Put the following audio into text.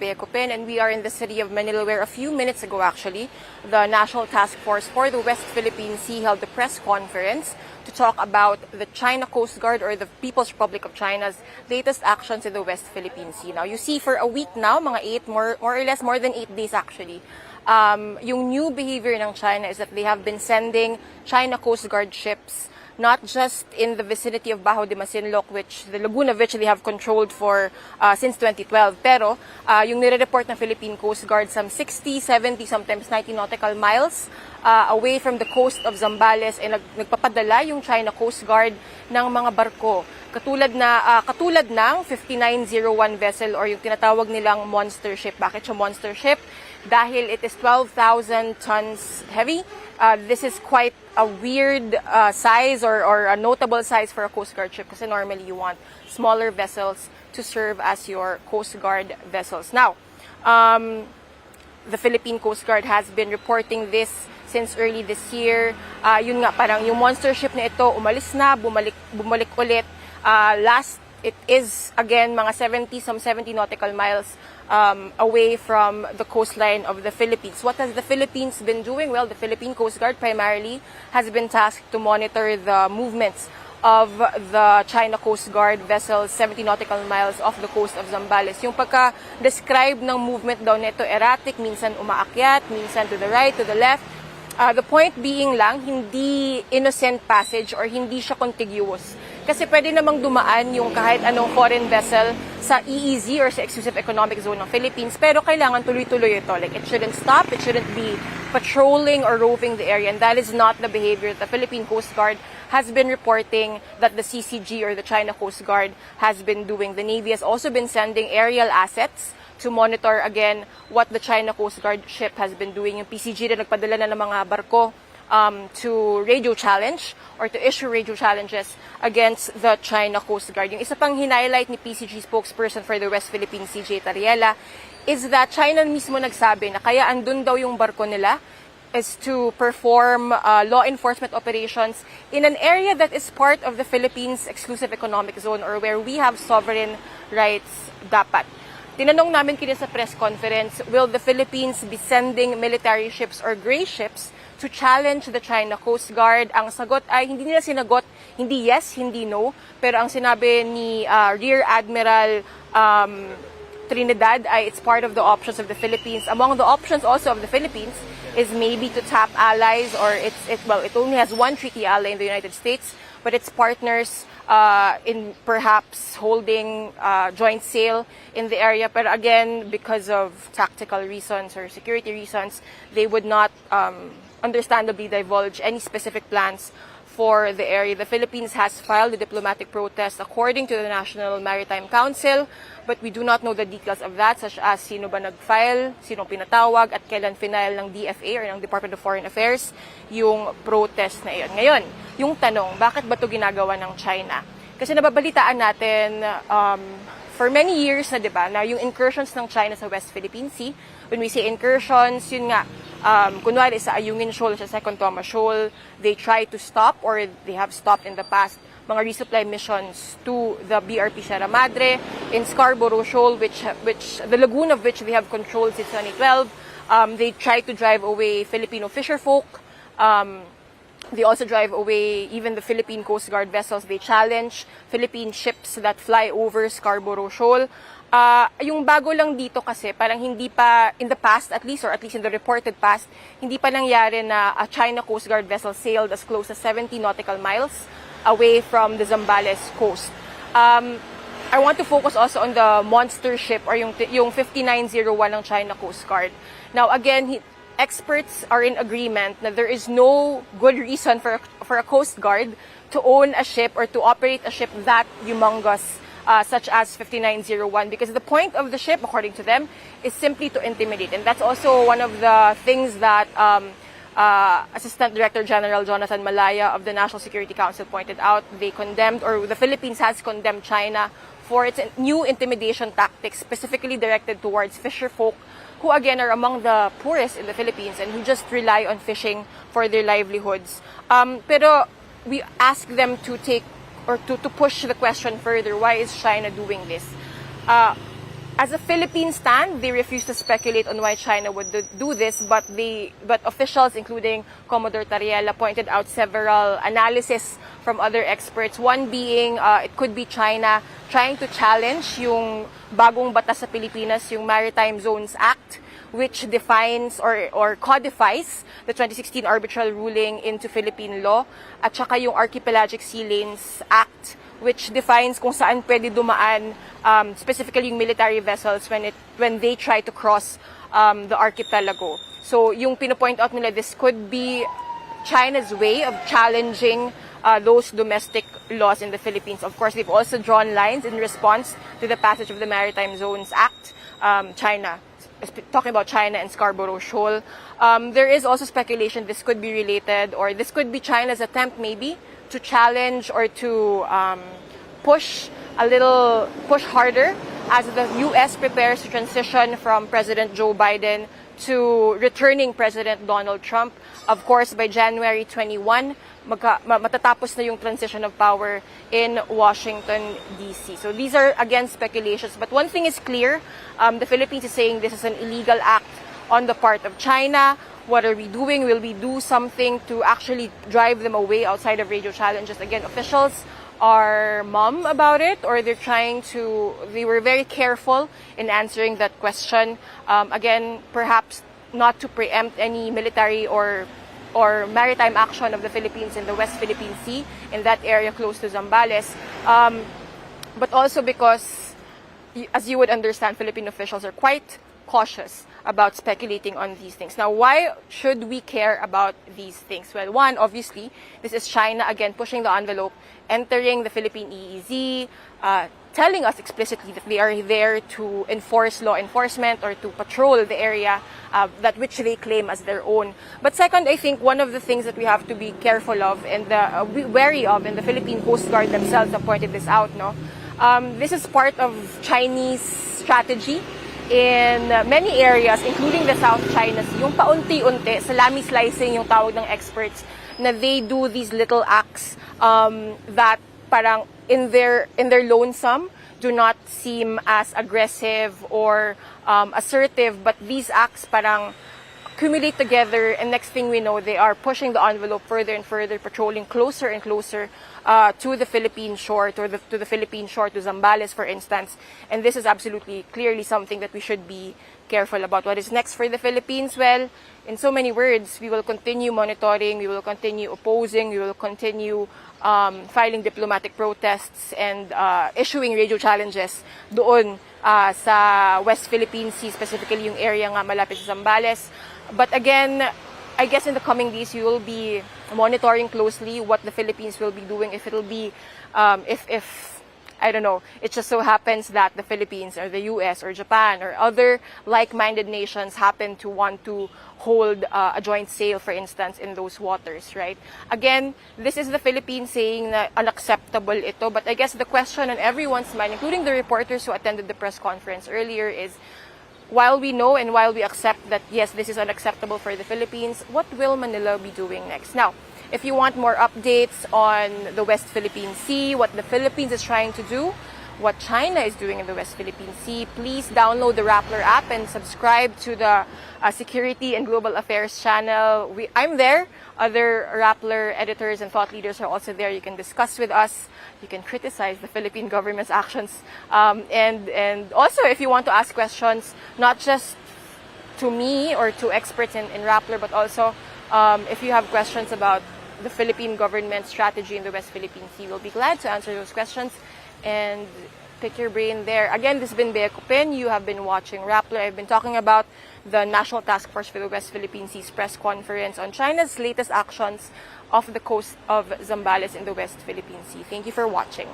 Ecopin, and we are in the city of Manila, where a few minutes ago actually, the National Task Force for the West Philippine Sea held a press conference to talk about the China Coast Guard, or the People's Republic of China's latest actions in the West Philippine Sea. Now, you see, for a week now, more or less more than 8 days actually, yung new behavior ng China is that they have been sending China Coast Guard ships not just in the vicinity of Bajo de Masinloc, which the lagoon of which they have controlled for since 2012. Pero yung nire-report ng Philippine Coast Guard, some 60, 70, sometimes 90 nautical miles away from the coast of Zambales, ay nagpapadala yung China Coast Guard ng mga barko. Katulad ng 5901 vessel, or yung tinatawag nilang monster ship. Bakit siya monster ship? Dahil it is 12,000 tons heavy. This is quite a weird size, or a notable size for a Coast Guard ship, kasi normally you want smaller vessels to serve as your Coast Guard vessels. Now, the Philippine Coast Guard has been reporting this since early this year. Yun nga, parang yung monster ship na ito, umalis na, bumalik ulit. Last, it is again mga 70 nautical miles away from the coastline of the Philippines. What has the Philippines been doing? Well, the Philippine Coast Guard primarily has been tasked to monitor the movements of the China Coast Guard vessels 70 nautical miles off the coast of Zambales. Yung pagka-describe ng movement daw nito, erratic, minsan umaakyat, minsan to the right, to the left. The point being lang, hindi innocent passage or hindi siya contiguous. Kasi pwede namang dumaan yung kahit anong foreign vessel sa EEZ or sa Exclusive Economic Zone ng Philippines, pero kailangan tuloy-tuloy ito. Like, it shouldn't stop, it shouldn't be patrolling or roving the area, and that is not the behavior the Philippine Coast Guard has been reporting that the CCG, or the China Coast Guard, has been doing. The Navy has also been sending aerial assets to monitor again what the China Coast Guard ship has been doing. Yung PCG na nagpadala na ng mga barko to radio challenge or to issue radio challenges against the China Coast Guard. Yung isa pang hinighlight ni PCG spokesperson for the West Philippine CJ Tariela is that China mismo nagsabi na kaya andun daw yung barko nila is to perform law enforcement operations in an area that is part of the Philippines Exclusive Economic Zone, or where we have sovereign rights dapat. Tinanong namin kina sa press conference, will the Philippines be sending military ships or gray ships to challenge the China Coast Guard? Ang sagot ay hindi nila sinagot, hindi yes, hindi no, pero ang sinabi ni Rear Admiral Trinidad ay it's part of the options of the Philippines. Among the options also of the Philippines is maybe to tap allies, or it only has one treaty ally in the United States, but its partners in perhaps holding joint sail in the area. But again, because of tactical reasons or security reasons, they would not understandably divulge any specific plans for the area. The Philippines has filed a diplomatic protest according to the National Maritime Council, but we do not know the details of that, such as sino ba nag-file, sino pinatawag, at kailan final ng DFA or ng Department of Foreign Affairs yung protest na iyon. Ngayon, yung tanong, bakit ba ito ginagawa ng China? Kasi nababalitaan natin for many years na, diba, na yung incursions ng China sa West Philippine Sea, when we say incursions, yun nga, kunwari sa Ayungin Shoal, sa Second Thomas Shoal, they try to stop, or they have stopped in the past, mga resupply missions to the BRP Sierra Madre. In Scarborough Shoal, which the lagoon of which they have controlled since 2012, they try to drive away Filipino fisherfolk. They also drive away even the Philippine Coast Guard vessels. They challenge Philippine ships that fly over Scarborough Shoal. Yung bago lang dito kasi, parang hindi pa, in the past at least, or at least in the reported past, hindi pa nangyari na a China Coast Guard vessel sailed as close as 70 nautical miles away from the Zambales coast. I want to focus also on the monster ship, or yung 5901 ng China Coast Guard. Now again, experts are in agreement that there is no good reason for a Coast Guard to own a ship or to operate a ship that humongous, such as 5901, because the point of the ship, according to them, is simply to intimidate. And that's also one of the things that Assistant Director General Jonathan Malaya of the National Security Council pointed out. They condemned, or the Philippines has condemned China for its new intimidation tactics, specifically directed towards fisherfolk, who again are among the poorest in the Philippines and who just rely on fishing for their livelihoods. Pero we ask them to take, or to push the question further. Why is China doing this? As a Philippine stand, they refuse to speculate on why China would do this, but officials, including Commodore Tariela, pointed out several analysis from other experts. One being, it could be China trying to challenge yung bagong batas sa Pilipinas, yung Maritime Zones Act, which defines or codifies the 2016 arbitral ruling into Philippine law, at saka yung Archipelagic Sea Lanes Act, which defines kung saan pwede dumaan, specifically yung military vessels when they try to cross the archipelago. So yung pinopoint out nila, this could be China's way of challenging those domestic laws in the Philippines. Of course, they've also drawn lines in response to the passage of the Maritime Zones Act. Talking about China and Scarborough Shoal. There is also speculation this could be related, or this could be China's attempt maybe to challenge or to push harder as the U.S. prepares to transition from President Joe Biden to returning President Donald Trump. Of course, by January 21, matatapos na yung transition of power in Washington, D.C. So these are, again, speculations. But one thing is clear, the Philippines is saying this is an illegal act on the part of China. What are we doing? Will we do something to actually drive them away outside of radio challenges? Again, officials are mum about it, or they were very careful in answering that question. Again, perhaps not to preempt any military or maritime action of the Philippines in the West Philippine Sea, in that area close to Zambales. But also because, as you would understand, Philippine officials are quite cautious about speculating on these things. Now, why should we care about these things? Well, one, obviously, this is China, again, pushing the envelope, entering the Philippine EEZ, telling us explicitly that they are there to enforce law enforcement or to patrol the area that which they claim as their own. But second, I think one of the things that we have to be careful of and wary of, and the Philippine Coast Guard themselves have pointed this out, this is part of Chinese strategy in many areas, including the South China Sea. Yung paunti-unti, salami slicing yung tawag ng experts, na they do these little acts that parang in their lonesome do not seem as aggressive or assertive, but these acts parang accumulate together, and next thing we know, they are pushing the envelope further and further, patrolling closer and closer to the Philippine shore, to the Philippine shore, to Zambales, for instance. And this is absolutely clearly something that we should be careful about. What is next for the Philippines? Well, in so many words, we will continue monitoring, we will continue opposing, we will continue filing diplomatic protests and issuing radio challenges doon sa West Philippine Sea, specifically yung area nga malapit sa Zambales. But again, I guess in the coming days, you will be monitoring closely what the Philippines will be doing. If it'll be, if I don't know, it just so happens that the Philippines or the US or Japan or other like-minded nations happen to want to hold a joint sail, for instance, in those waters, right? Again, this is the Philippines saying na unacceptable ito, but I guess the question on everyone's mind, including the reporters who attended the press conference earlier, is while we know and while we accept that, yes, this is unacceptable for the Philippines, what will Manila be doing next? Now, if you want more updates on the West Philippine Sea, what the Philippines is trying to do, what China is doing in the West Philippine Sea, please download the Rappler app and subscribe to the Security and Global Affairs channel. I'm there. Other Rappler editors and thought leaders are also there. You can discuss with us. You can criticize the Philippine government's actions. And also, if you want to ask questions, not just to me or to experts in Rappler, but also if you have questions about the Philippine government strategy in the West Philippine Sea, we'll be glad to answer those questions and pick your brain there. Again, this has been Bea Cupin. You have been watching Rappler. I've been talking about the National Task Force for the West Philippine Sea's press conference on China's latest actions off the coast of Zambales in the West Philippine Sea. Thank you for watching.